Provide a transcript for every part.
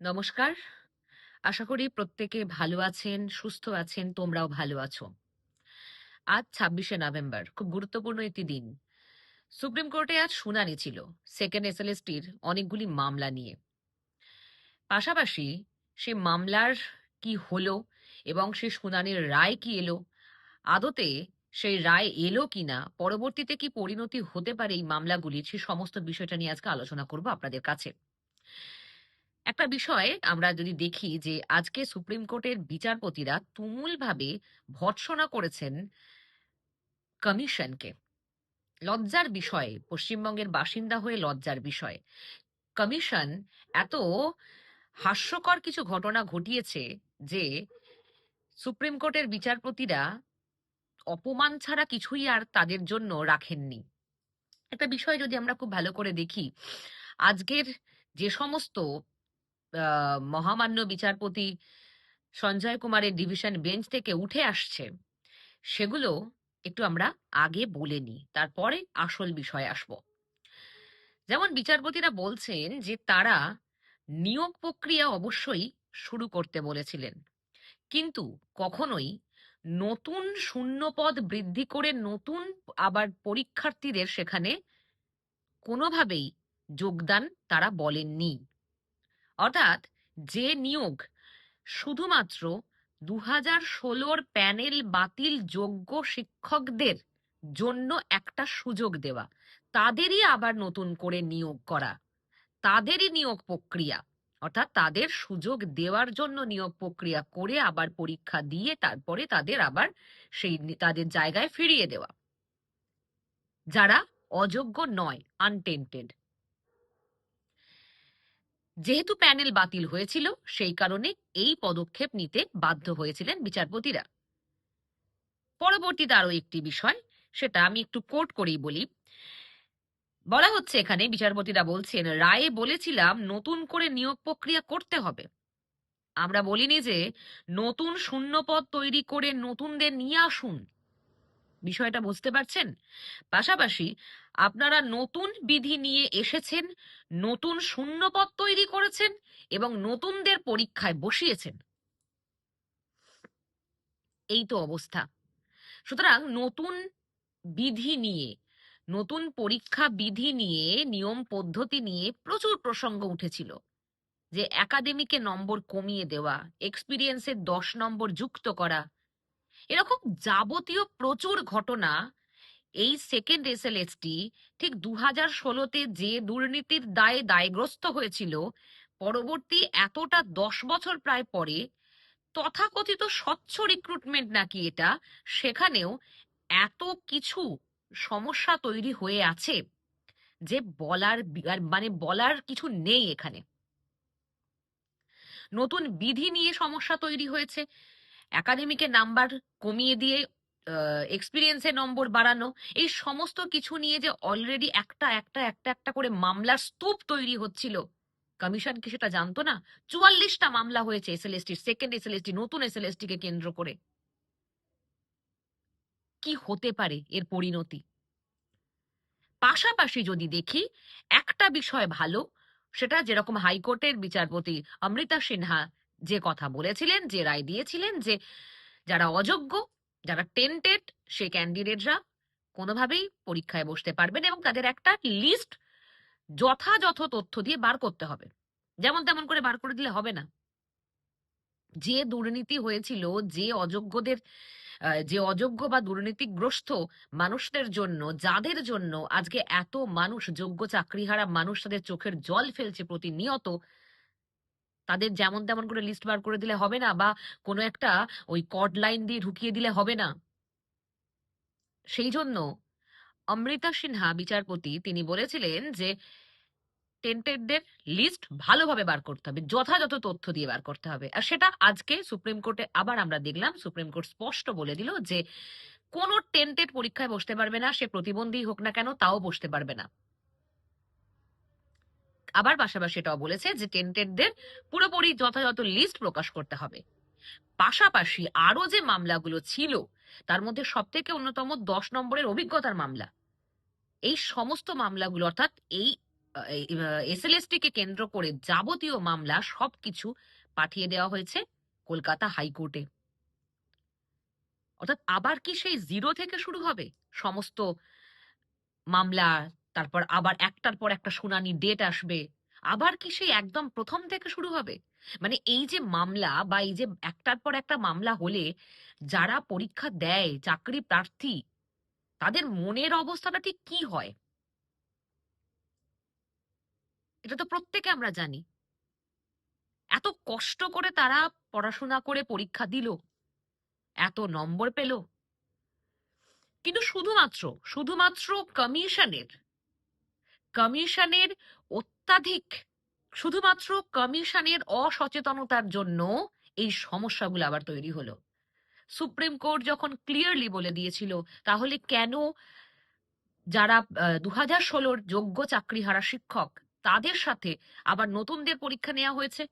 নমস্কার। আশা করি প্রত্যেকে ভালো আছেন, সুস্থ আছেন, তোমরাও ভালো আছো। আজ ২৬শে নভেম্বর, খুব গুরুত্বপূর্ণ একটি দিন। সুপ্রিম কোর্টে আজ শুনানি ছিল সেকেন্ড এসএলএসটির অনেকগুলি মামলা নিয়ে। পাশাপাশি সে মামলার কি হলো এবং সে শুনানির রায় কি এলো, আদতে সেই রায় এলো কিনা, পরবর্তীতে কি পরিণতি হতে পারে এই মামলাগুলির, সে সমস্ত বিষয়টা নিয়ে আজকে আলোচনা করব আপনাদের কাছে। একটা বিষয় আমরা যদি দেখি যে আজকে সুপ্রিম কোর্টের বিচারপতিরা তুমুলভাবে ভর্ৎসনা করেছেন কমিশনকে। লজ্জার বিষয়, পশ্চিমবঙ্গের বাসিন্দা হয়ে লজ্জার বিষয়। কমিশন এত হাস্যকর কিছু ঘটনা ঘটিয়েছে যে সুপ্রিম কোর্টের বিচারপতিরা অপমান ছাড়া কিছুই আর তাদের জন্য রাখেননি। একটা বিষয় যদি আমরা খুব ভালো করে দেখি, আজকের যে সমস্ত মহামান্য বিচারপতি সঞ্জয় কুমারের ডিভিশন বেঞ্চ থেকে উঠে আসছে, সেগুলো একটু আমরা আগে বলে নিই, তারপরে আসল বিষয়ে আসব। যেমন বিচারপতিরা বলছেন যে তারা নিয়োগ প্রক্রিয়া অবশ্যই শুরু করতে বলেছিলেন, কিন্তু কখনোই নতুন শূন্যপদ বৃদ্ধি করে নতুন আবার পরীক্ষার্থীদের সেখানে কোনোভাবেই যোগদান তারা বলেননি। অর্থাৎ যে নিয়োগ শুধুমাত্র ২০১৬-র প্যানেল বাতিল যোগ্য শিক্ষকদের জন্য একটা সুযোগ দেওয়া, তাদেরই আবার নতুন করে নিয়োগ করা, তাদেরই নিয়োগ প্রক্রিয়া, অর্থাৎ তাদের সুযোগ দেওয়ার জন্য নিয়োগ প্রক্রিয়া করে আবার পরীক্ষা দিয়ে তারপরে তাদের আবার সেই তাদের জায়গায় ফিরিয়ে দেওয়া, যারা অযোগ্য নয়, আনটেন্টেড। যেহেতু প্যানেল বাতিল হয়েছিল, সেই কারণে এই পদক্ষেপ নিতে বাধ্য হয়েছিলেন বিচারপতিরা। পরবর্তীতে আরো একটি বিষয়, সেটা আমি একটু কোট করেই বলি। বলা হচ্ছে এখানে, বিচারপতিরা বলছেন, রায়ে বলেছিলাম নতুন করে নিয়োগ প্রক্রিয়া করতে হবে। আমরা বলিনি যে নতুন শূন্যপদ তৈরি করে নতুনদের নিয়ে আসুন। বিষয়টা বুঝতে পারছেন? পাশাপাশি আপনারা নতুন বিধি নিয়ে এসেছেন, নতুন শূন্যপদ তৈরি করেছেন এবং নতুনদের পরীক্ষায় বসিয়েছেন। এই তো অবস্থা। সুতরাং নতুন বিধি নিয়ে, নতুন পরীক্ষা বিধি নিয়ে, নিয়ম পদ্ধতি নিয়ে প্রচুর প্রসঙ্গ উঠেছিল, যে একাডেমিকে নম্বর কমিয়ে দেওয়া, এক্সপিরিয়েন্সের 10 নম্বর যুক্ত করা, এরকম যাবতীয় প্রচুর ঘটনা। এই সেকেন্ড এসএলএসটি ঠিক ২০১৬-তে যে দুর্নীতির দায়ে দায়গ্রস্ত হয়েছিল, পরবর্তী এতটা 10 বছর প্রায় পরে তথাকথিত স্বচ্ছ রিক্রুটমেন্ট নাকি এটা, সেখানেও এত কিছু সমস্যা তৈরি হয়ে আছে যে বলার কিছু নেই এখানে। নতুন বিধি নিয়ে সমস্যা তৈরি হয়েছে, একাডেমিকে নাম্বার কমিয়ে দিয়ে এক্সপিরিয়েন্সের নম্বর বাড়ানো, এই সমস্ত কিছু নিয়ে যে অলরেডি একটা একটা একটা একটা করে মামলার স্তূপ তৈরি হচ্ছিল, কমিশন কি সেটা জানতো না? ৪৪টা মামলা হয়েছে এসএলএসটি, সেকেন্ড এসএলএসটি, নতুন এসএলএসটি কে কেন্দ্র করে। কি হতে পারে এর পরিণতি? পাশাপাশি যদি দেখি, একটা বিষয় ভালো, সেটা যেরকম হাইকোর্টের বিচারপতি অমৃতা সিনহা যে কথা বলেছিলেন, যে রায় দিয়েছিলেন, যে যারা অযোগ্য, যারা টেন্টেড, সে ক্যান্ডিডেটরা কোনোভাবেই পরীক্ষায় বসতে পারবেন এবং তাদের একটা লিস্ট যথাযথ তথ্য দিয়ে বার করতে হবে। যেমন তেমন করে বার করে দিলে হবে না। যে দুর্নীতি হয়েছিল, যে অযোগ্য বা দুর্নীতিগ্রস্ত মানুষদের জন্য, যাদের জন্য আজকে এত মানুষ, যোগ্য চাকরিহারা মানুষ তাদের চোখের জল ফেলছে প্রতিনিয়ত, তাদের যেমন তেমন করে লিস্ট বার করে দিলে হবে না, বা কোনো একটা ওই কড লাইন দিয়ে ঢুকিয়ে দিলে হবে না। সেই জন্য অমৃতা সিনহা বিচারপতি তিনি বলেছিলেন যে টেন্টেডদের লিস্ট ভালোভাবে বার করতে হবে, যথাযথ তথ্য দিয়ে বার করতে হবে। আর সেটা আজকে সুপ্রিম কোর্টে আবার আমরা দেখলাম, সুপ্রিম কোর্ট স্পষ্ট বলে দিল যে কোন টেন্টেড পরীক্ষায় বসতে পারবে না, সে প্রতিবন্ধী হোক না কেন, তাও বসতে পারবে না। আবার পাশাপাশি এটাও বলেছে যে টেন্টেডদের পুরোপুরি যথাযথ লিস্ট প্রকাশ করতে হবে। পাশাপাশি আরো যে মামলাগুলো ছিল, তার মধ্যে সব থেকে অন্যতম 10 নম্বরের অভিজ্ঞতার মামলা, এই সমস্ত মামলাগুলো, অর্থাৎ এই এসএলএসটি কে কেন্দ্র করে যাবতীয় মামলা সবকিছু পাঠিয়ে দেওয়া হয়েছে কলকাতা হাইকোর্টে। অর্থাৎ আবার কি সেই জিরো থেকে শুরু হবে সমস্ত মামলা? তারপর আবার একটার পর একটা শুনানি ডেট আসবে, আবার কি সেই একদম প্রথম থেকে শুরু হবে? মানে এই যে মামলা বা এই যে একটার পর একটা মামলা হলে যারা পরীক্ষা দেয় চাকরি প্রার্থী, তাদের মনের অবস্থাটা ঠিক কি হয়? এটা তো প্রত্যেকে আমরা জানি। এত কষ্ট করে তারা পড়াশোনা করে পরীক্ষা দিল, এত নম্বর পেল, কিন্তু শুধুমাত্র শুধুমাত্র কমিশনের কমিশনের অত্যাধিক শুধুমাত্র কমিশনের অসচেতনতার জন্য এই সমস্যাগুলো আবার তৈরি হলো। সুপ্রিম কোর্ট যখন ক্লিয়ারলি বলে দিয়েছিল, তাহলে কেন যারা 2016-র যোগ্য চাকরিহারা শিক্ষক তাদের সাথে আবার নতুনদের পরীক্ষা নেওয়া হয়েছে?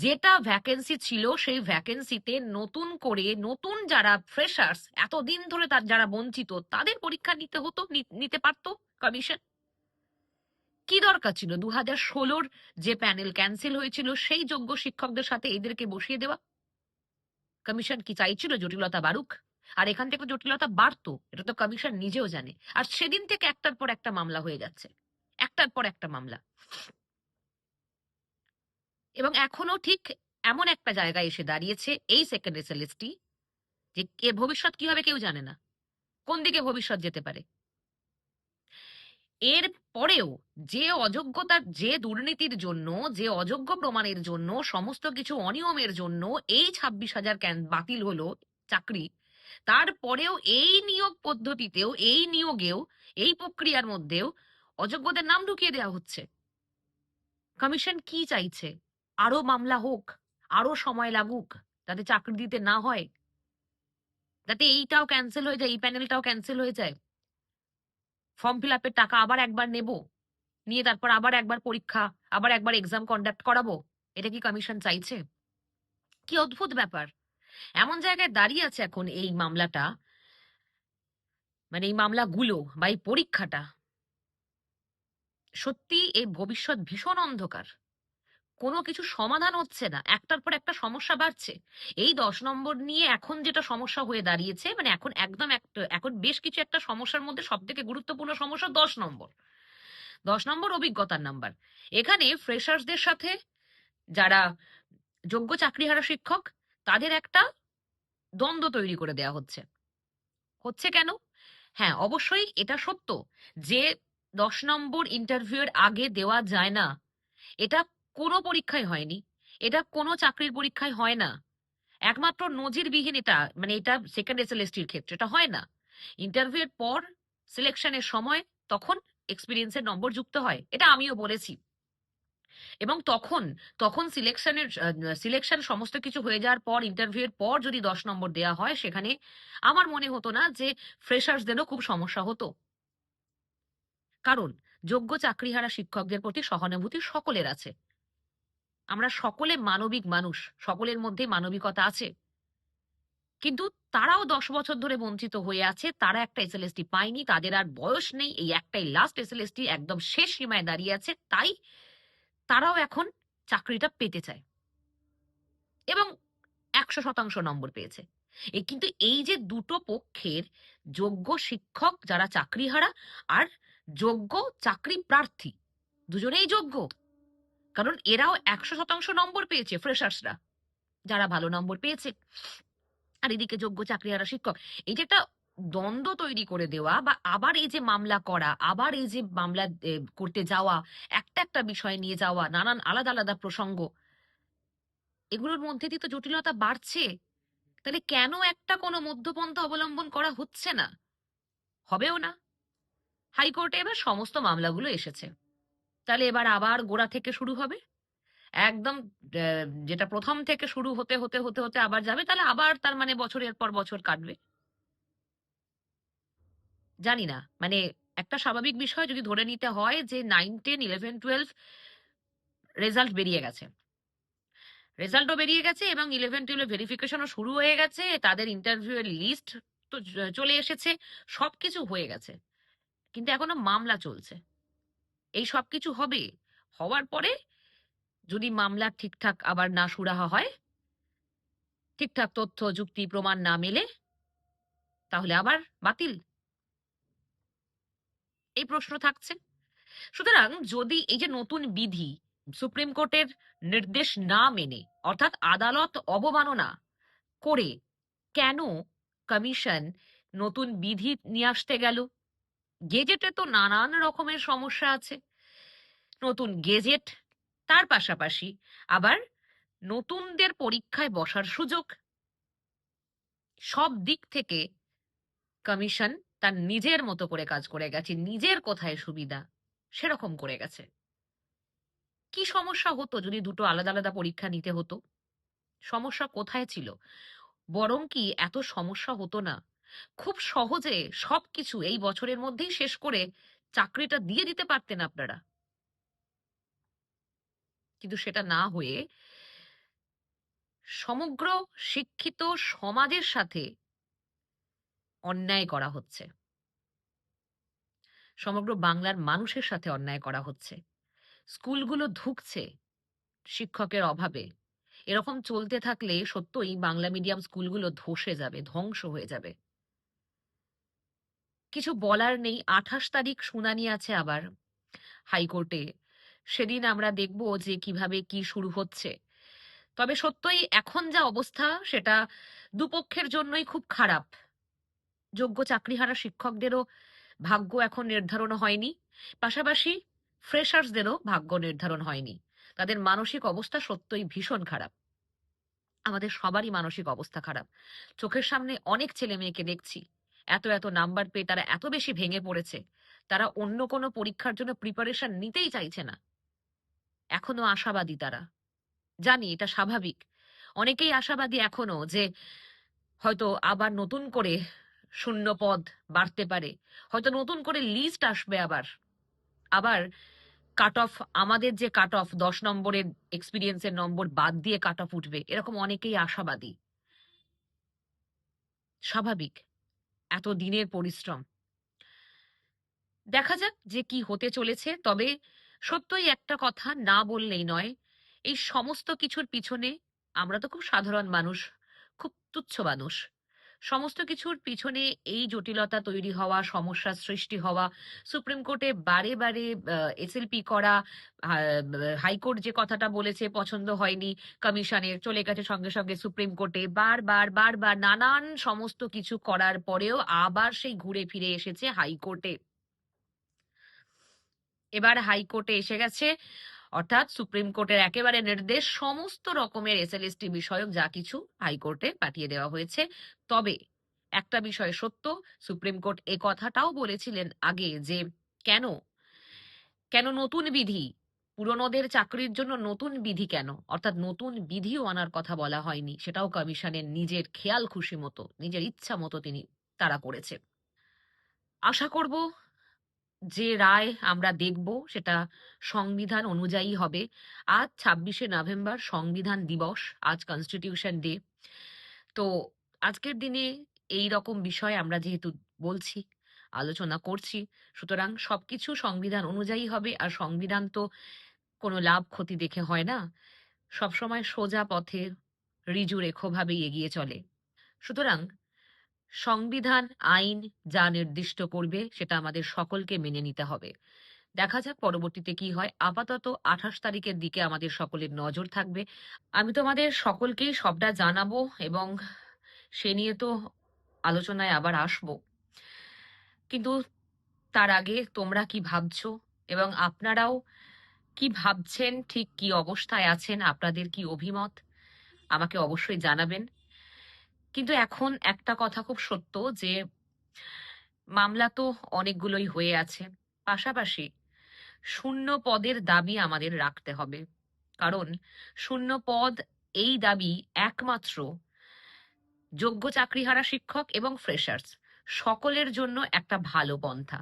যেটা ভ্যাকেন্সি ছিল সেই ভ্যাকেন্সিতে নতুন করে নতুন যারা ফ্রেশার্স, এতদিন ধরে তার যারা বঞ্চিত, তাদের পরীক্ষা নিতে হতো, নিতে পারতো কমিশন। কি দরকার ছিল 2016-র যে প্যানেল ক্যান্সেল হয়েছিল সেই যোগ্য শিক্ষকদের সাথে এদেরকে বসিয়ে দেওয়া? কমিশন কি চাইছিল জটিলতা বাড়ুক? আর এখান থেকে জটিলতা বাড়তো, এটা তো কমিশন নিজেও জানে। আর সেদিন থেকে একটার পর একটা মামলা হয়ে যাচ্ছে, একটার পর একটা মামলা। এবং এখনো ঠিক এমন একটা জায়গায় এসে দাঁড়িয়েছে এই সেকেন্ড এসএলএসটি, যে ভবিষ্যৎ কি হবে কেউ জানে না, কোন দিকে ভবিষ্যৎ যেতে পারে। এর পরেও যে অযোগ্যতার, যে দুর্নীতির জন্য, যে অযোগ্য প্রমাণের জন্য, সমস্ত কিছু অনিয়মের জন্য এই 26,000 বাতিল হলো চাকরি, তারপরেও এই নিয়োগ পদ্ধতিতেও, এই নিয়োগেও, এই প্রক্রিয়ার মধ্যেও অযোগ্যদের নাম ঢুকিয়ে দেওয়া হচ্ছে। কমিশন কি চাইছে? আরো মামলা হোক, আরো সময় লাগুক, যাতে চাকরি দিতে না হয়, যাতে এইটাও ক্যান্সেল হয়ে যায়, এই প্যানেলটাও ক্যান্সেল হয়ে যায়, ফর্ম ফিল আপের টাকা আবার একবার নেব, নিয়ে তারপর আবার একবার পরীক্ষা, আবার একবার এক্সাম কন্ডাক্ট করাবো। এটা কি কমিশন চাইছে? কি অদ্ভুত ব্যাপার! এমন জায়গায় দাঁড়িয়ে আছে এখন এই মামলাটা, মানে এই মামলাগুলো বা এই পরীক্ষাটা, সত্যি এই ভবিষ্যৎ ভীষণ অন্ধকার। কোনো কিছু সমাধান হচ্ছে না, একটার পর একটা সমস্যা বাড়ছে। এই 10 নম্বর নিয়ে এখন যেটা সমস্যা হয়ে দাঁড়িয়েছে, মানে এখন একদম এখন বেশ কিছু একটা সমস্যার মধ্যে সব থেকে গুরুত্বপূর্ণ সমস্যা 10 নম্বর। 10 নম্বর অভিজ্ঞতার নাম্বার। এখানে ফ্রেশার্সদের সাথে যারা যোগ্য চাকরিহারা শিক্ষক, তাদের একটা দ্বন্দ্ব তৈরি করে দেওয়া হচ্ছে। হচ্ছে কেন? হ্যাঁ, অবশ্যই এটা সত্য যে 10 নম্বর ইন্টারভিউয়ের আগে দেওয়া যায় না, এটা কোনো পরীক্ষায় হয়নি, এটা কোনো চাকরির পরীক্ষায় হয় না। একমাত্র নজিরবিহীন এটা, মানে এটা সেকেন্ড এসএলএসটির ক্ষেত্রে এটা হয় না। ইন্টারভিউয়ের পর সিলেকশনের সময় তখন এক্সপিরিয়েন্সের নম্বর যুক্ত হয়, এটা আমিও বলেছি। এবং তখন তখন সিলেকশন সমস্ত কিছু হয়ে যাওয়ার পর, ইন্টারভিউয়ের পর যদি 10 নম্বর দেওয়া হয়, সেখানে আমার মনে হতো না যে ফ্রেশার্সদেরও খুব সমস্যা হতো। কারণ যোগ্য চাকরিহারা শিক্ষকদের প্রতি সহানুভূতি সকলের আছে। আমরা সকলে মানবিক মানুষ, সকলের মধ্যে মানবিকতা আছে। কিন্তু তারাও 10 বছর ধরে বঞ্চিত হয়ে আছে, তারা একটা এসএলএসটি পায়নি, তাদের আর বয়স নেই, এই একটাই লাস্ট এসএলএসটি, একদম শেষ সীমায় দাঁড়িয়ে আছে, তাই তারাও এখন চাকরিটা পেতে চায় এবং 100% নম্বর পেয়েছে। কিন্তু এই যে দুটো পক্ষের, যোগ্য শিক্ষক যারা চাকরিহারা আর যোগ্য চাকরি প্রার্থী, দুজনেই যোগ্য, কারণ এরাও 100% নম্বর পেয়েছে, ফ্রেশার্সরা যারা ভালো নম্বর পেয়েছে, আর এদিকে যোগ্য চাকরিহারা শিক্ষক। এই যে একটা দ্বন্দ্ব তৈরি করে দেওয়া, বা আবার এই যে মামলা করা, আবার এই যে মামলা করতে যাওয়া, একটা একটা বিষয় নিয়ে যাওয়া, নানান আলাদা আলাদা প্রসঙ্গ, এগুলোর মধ্যে দিয়ে তো জটিলতা বাড়ছে। তাহলে কেন একটা কোনো মধ্যপন্থা অবলম্বন করা হচ্ছে না? হবেও না। হাইকোর্টে এবার সমস্ত মামলাগুলো এসেছে, তাহলে এবার আবার গোড়া থেকে শুরু হবে, একদম যেটা প্রথম থেকে শুরু হতে হতে হতে হতে আবার যাবে, তাহলে আবার তার মানে বছরের পর বছর কাটবে। জানি না, মানে একটা স্বাভাবিক বিষয় যদি ধরে নিতে হয় যে 9, 10, 11, 12 রেজাল্ট বেরিয়ে গেছে, রেজাল্টও বেরিয়ে গেছে এবং 11, 12 ভেরিফিকেশনও শুরু হয়ে গেছে, তাদের ইন্টারভিউ এর লিস্ট তো চলে এসেছে, সবকিছু হয়ে গেছে, কিন্তু এখনো মামলা চলছে। এই সব কিছু হবে, হওয়ার পরে যদি মামলা ঠিকঠাক আবার না সুরাহা হয়, ঠিকঠাক তথ্য যুক্তি প্রমাণ না মেলে, তাহলে আবার বাতিল, এই প্রশ্ন থাকছে। সুতরাং যদি এই যে নতুন বিধি সুপ্রিম কোর্টের নির্দেশ না মেনে, অর্থাৎ আদালত অবমাননা করে, কেন কমিশন নতুন বিধি নিয়ে আসতে গেল? গেজেটে তো নানান রকমের সমস্যা আছে, নতুন গেজেট, তার পাশাপাশি আবার নতুনদের পরীক্ষায় বসার সুযোগ, সব দিক থেকে কমিশন তার নিজের মতো করে কাজ করে গেছে, নিজের কোথায় সুবিধা সেরকম করে গেছে। কি সমস্যা হতো যদি দুটো আলাদা আলাদা পরীক্ষা নিতে হতো? সমস্যা কোথায় ছিল? বরং কি এত সমস্যা হতো না, খুব সহজে সবকিছু এই বছরের মধ্যেই শেষ করে চাকরিটা দিয়ে দিতে পারতেন আপনারা। কিন্তু সেটা না হয়ে সমগ্র শিক্ষিত সমাজের সাথে অন্যায় করা হচ্ছে, সমগ্র বাংলার মানুষের সাথে অন্যায় করা হচ্ছে। স্কুলগুলো ধুঁকছে শিক্ষকের অভাবে। এরকম চলতে থাকলে সত্যই বাংলা মিডিয়াম স্কুলগুলো ধসে যাবে, ধ্বংস হয়ে যাবে। কিছু বলার নেই। 28 তারিখ শুনানি আছে আবার হাইকোর্টে। সেদিন আমরা দেখব যে কিভাবে কি শুরু হচ্ছে। তবে সত্যই এখন যা অবস্থা, সেটা দুপক্ষের জন্যই খুব খারাপ। যোগ্য চাকরিহারা শিক্ষকদেরও ভাগ্য এখন নির্ধারণ হয়নি, পাশাপাশি ফ্রেশার্সদেরও ভাগ্য নির্ধারণ হয়নি। তাদের মানসিক অবস্থা সত্যই ভীষণ খারাপ। আমাদের সবারই মানসিক অবস্থা খারাপ। চোখের সামনে অনেক ছেলে মেয়েকে দেখছি, এত এত নাম্বার পেয়ে তারা এত বেশি ভেঙে পড়েছে, তারা অন্য কোনো পরীক্ষার জন্য প্রিপারেশন নিতেই চাইছে না। এখনো আশাবাদী তারা। জানি এটা স্বাভাবিক। অনেকেই আশাবাদী এখনো যে হয়তো আবার নতুন করে শূন্য পদ বাড়তে পারে, হয়তো নতুন করে লিস্ট আসবে, আবার আবার কাট অফ, আমাদের যে কাট অফ 10 নম্বরের এক্সপিরিয়েন্সের নম্বর বাদ দিয়ে কাট অফ উঠবে, এরকম অনেকেই আশাবাদী। স্বাভাবিক, এত দিনের পরিশ্রম। দেখা যাক যে কি হতে চলেছে। তবে সত্যই একটা কথা না বললেই নয়, এই সমস্ত কিছুর পিছনে আমরা তো খুব সাধারণ মানুষ, খুব তুচ্ছ মানুষ। সমস্ত কিছুর পিছনে এই জটিলতা তৈরি হওয়া, সমস্যা সৃষ্টি হওয়া, সুপ্রিম কোর্টে বারে বারে এসএলপি করা, হাইকোর্ট যে কথাটা বলেছে পছন্দ হয়নি কমিশনের, চলে গেছে সঙ্গে সঙ্গে সুপ্রিম কোর্টে, বারবার বারবার নানান সমস্ত কিছু করার পরেও আবার সেই ঘুরে ফিরে এসেছে হাইকোর্টে। এবার হাইকোর্টে এসে গেছে, অর্থাৎ সুপ্রিম কোর্টের একেবারে নির্দেশ, সমস্ত রকমের এসএলএসটি বিষয়ক যা কিছু হাইকোর্টে পাঠিয়ে দেওয়া হয়েছে। তবে একটা বিষয় সত্য, সুপ্রিম কোর্ট এ কথাটাও বলেছিলেন আগে যে কেন কেন নতুন বিধি, পুরনোদের চাকরির জন্য নতুন বিধি কেন, অর্থাৎ নতুন বিধিও আনার কথা বলা হয়নি, সেটাও কমিশনের নিজের খেয়াল খুশি মতো, নিজের ইচ্ছা মতো তারা করেছে। আশা করব যে রায় আমরা দেখব সেটা সংবিধান অনুযায়ী হবে। আজ 26শে নভেম্বর সংবিধান দিবস, আজ কনস্টিটিউশন ডে। তো আজকের দিনে এই রকম বিষয় আমরা যেহেতু বলছি, আলোচনা করছি, সুতরাং সবকিছু সংবিধান অনুযায়ী হবে। আর সংবিধান তো কোনো লাভ ক্ষতি দেখে হয় না, সবসময় সোজা পথে ঋজু রেখোভাবেই এগিয়ে চলে। সুতরাং সংবিধান, আইন যা নির্দিষ্ট করবে সেটা আমাদের সকলকে মেনে নিতে হবে। দেখা যাক পরবর্তীতে কি হয়। আপাতত 28 তারিখের দিকে আমাদের সকলের নজর থাকবে। আমি তোমাদের সকলকেই সবটা জানাবো এবং সে নিয়ে তো আলোচনায় আবার আসবো। কিন্তু তার আগে তোমরা কি ভাবছো এবং আপনারাও কি ভাবছেন, ঠিক কি অবস্থায় আছেন, আপনাদের কি অভিমত আমাকে অবশ্যই জানাবেন। কিন্তু এখন একটা কথা খুব সত্য যে মামলা তো অনেকগুলোই হয়ে আছে, পাশাপাশি শূন্য পদের দাবি আমাদের রাখতে হবে। কারণ শূন্য পদ, এই দাবি একমাত্র যোগ্য চাকরিহারা শিক্ষক এবং ফ্রেশার্স সকলের জন্য একটা ভালো পন্থা।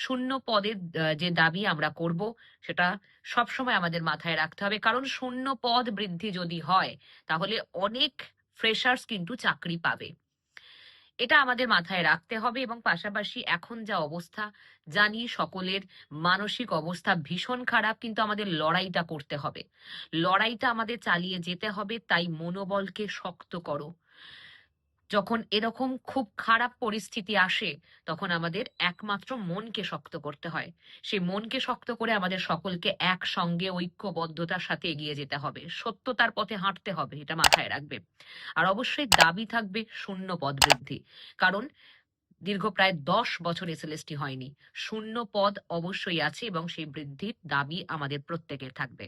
শূন্য পদের যে দাবি আমরা করব সেটা সবসময় আমাদের মাথায় রাখতে হবে, কারণ শূন্য পদ বৃদ্ধি যদি হয় তাহলে অনেক ফ্রেশার্স কিন্তু চাকরি পাবে। এটা আমাদের মাথায় রাখতে হবে এবং পাশাপাশি এখন যা অবস্থা জানি সকলের মানসিক অবস্থা ভীষণ খারাপ, কিন্তু আমাদের লড়াইটা করতে হবে। লড়াইটা আমাদের চালিয়ে যেতে হবে, তাই মনোবলকে শক্ত করো। যখন এরকম খুব খারাপ পরিস্থিতি আসে তখন আমাদের একমাত্র মনকে শক্ত করতে হয়। সেই মনকে শক্ত করে আমাদের সকলকে একসঙ্গে ঐক্যবদ্ধতার সাথে এগিয়ে যেতে হবে। সত্যতার পথে হাঁটতে হবে, এটা মাথায় রাখবে। আর অবশ্যই দাবি থাকবে শূন্য পদ বৃদ্ধি। কারণ দীর্ঘ প্রায় 10 বছর এসএলএসটি হয়নি। শূন্য পদ অবশ্যই আছে এবং সেই বৃদ্ধির দাবি আমাদের প্রত্যেকের থাকবে।